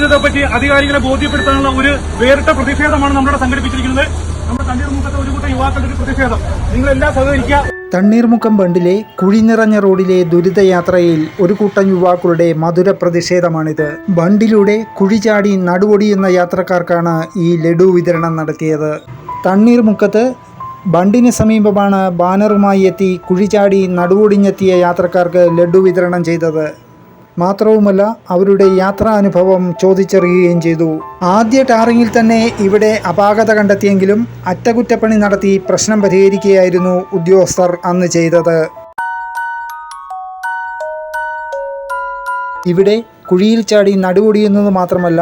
സാധ്യതയെപ്പറ്റി അധികാരികളെ ബോധ്യപ്പെടുത്താനുള്ള ഒരു വേറിട്ട പ്രതിഷേധമാണ് നമ്മുടെ സംഘടിപ്പിച്ചിരിക്കുന്നത്. നമ്മുടെ തണ്ണീർമുക്കത്തെ ഒരു കൂട്ടം യുവാക്കളുടെ ഒരു പ്രതിഷേധം. നിങ്ങളെല്ലാം സഹകരിക്കുക. തണ്ണീർമുക്കം ബണ്ടിലെ കുഴി നിറഞ്ഞ റോഡിലെ ദുരിതയാത്രയിൽ ഒരു കൂട്ടം യുവാക്കളുടെ മധുര പ്രതിഷേധമാണിത്. ബണ്ടിലൂടെ കുഴി ചാടി നടുവൊടിയുന്ന യാത്രക്കാർക്കാണ് ഈ ലഡു വിതരണം നടത്തിയത്. തണ്ണീർമുക്കത്ത് ബണ്ടിന് സമീപമാണ് ബാനറുമായി എത്തി കുഴി ചാടി നടുവൊടിഞ്ഞെത്തിയ യാത്രക്കാർക്ക് ലഡു വിതരണം ചെയ്തത്. മാത്രവുമല്ല, അവരുടെ യാത്രാനുഭവം ചോദിച്ചറിയുകയും ചെയ്തു. ആദ്യ ടാറിങ്ങിൽ തന്നെ ഇവിടെ അപാകത കണ്ടെത്തിയെങ്കിലും അറ്റകുറ്റപ്പണി നടത്തി പ്രശ്നം പരിഹരിക്കുകയായിരുന്നു ഉദ്യോഗസ്ഥർ അന്ന് ചെയ്തത്. ഇവിടെ കുഴിയിൽ ചാടി നടുവൊടിയുന്നത് മാത്രമല്ല,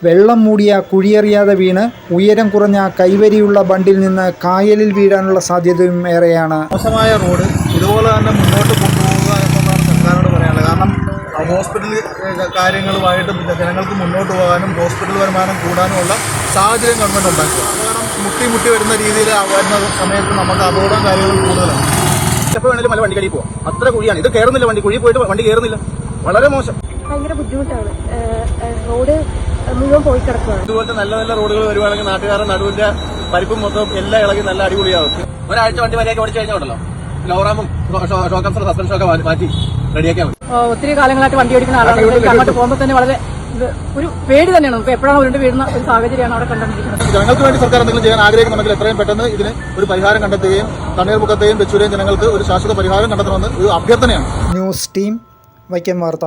വെള്ളം മൂടിയ കുഴിയറിയാതെ വീണ് ഉയരം കുറഞ്ഞ കൈവരിയുള്ള ബണ്ടിൽ നിന്ന് കായലിൽ വീഴാനുള്ള സാധ്യതയും ഏറെയാണ്. മോശമായ റോഡ് ഇതുപോലെ തന്നെ മുന്നോട്ട് കൊണ്ടുപോകുക എന്നതാണ് സർക്കാരോട് പറയാനുള്ളത്. കാരണം ഹോസ്പിറ്റൽ കാര്യങ്ങളുമായിട്ട് ജനങ്ങൾക്ക് മുന്നോട്ട് പോകാനും ഹോസ്പിറ്റൽ വരുമാനം കൂടാനുമുള്ള സാഹചര്യം ഗവൺമെൻറ് ഉണ്ടാക്കുക. കാരണം മുട്ടി വരുന്ന രീതിയിൽ വരുന്ന സമയത്ത് നമുക്ക് അപകടം കാര്യങ്ങളും കൂടുതലാണ്. എപ്പോൾ വേണമെങ്കിലും മല വണ്ടി കഴിയും പോവാം. അത്ര കുഴിയാണ്. ഇത് കയറുന്നില്ല, വണ്ടി കുഴി പോയിട്ട് വണ്ടി കയറുന്നില്ല. വളരെ മോശം, ഭയങ്കര ബുദ്ധിമുട്ടാണ്. റോഡ് മുഴുവൻ പോയി കിടക്കുകയാണ്. ഇതുപോലത്തെ നല്ല നല്ല റോഡുകൾ വരുവാണെങ്കിൽ നാട്ടുകാരുടെ നടുവിന്റെ പരിപ്പും മൊത്തം എല്ലാം ഇളകി നല്ല അടിപൊളിയാവും. ഒരാഴ്ച വണ്ടി വരെയൊക്കെ ഓടിച്ചു കഴിഞ്ഞാൽ ഉണ്ടല്ലോ, ലോറാമും ഷോക്കപ്സറും സസ്പെൻഷനൊക്കെ മാറ്റി റെഡിയാക്കിയാൽ മതി. ഒത്തിരി കാലങ്ങളായിട്ട് വണ്ടി ഓടിക്കുന്ന ആളാണ്. അങ്ങോട്ട് പോകുമ്പോൾ തന്നെ വളരെ ഒരു പേടി തന്നെയാണ്. നമുക്ക് എപ്പോഴാണ് ഉരുണ്ട് വീഴുന്ന ഒരു സാഹചര്യമാണ് അവിടെ കണ്ടുകൊണ്ടിരിക്കുന്നത്. ജനങ്ങൾക്ക് വേണ്ടി സർക്കാർ എന്തെങ്കിലും ചെയ്യാൻ ആഗ്രഹിക്കുന്നുണ്ടെങ്കിൽ എത്രയും പെട്ടെന്ന് ഇതിന് ഒരു പരിഹാരം കണ്ടെത്തുകയും തണ്ണീർമുക്കത്തെയും വെച്ചൂരെയും ജനങ്ങൾക്ക് ഒരു ശാശ്വത പരിഹാരം കണ്ടെത്തണമെന്ന് ഒരു അഭ്യർത്ഥനയാണ്. ന്യൂസ് ടീം വൈക്കം വാർത്ത.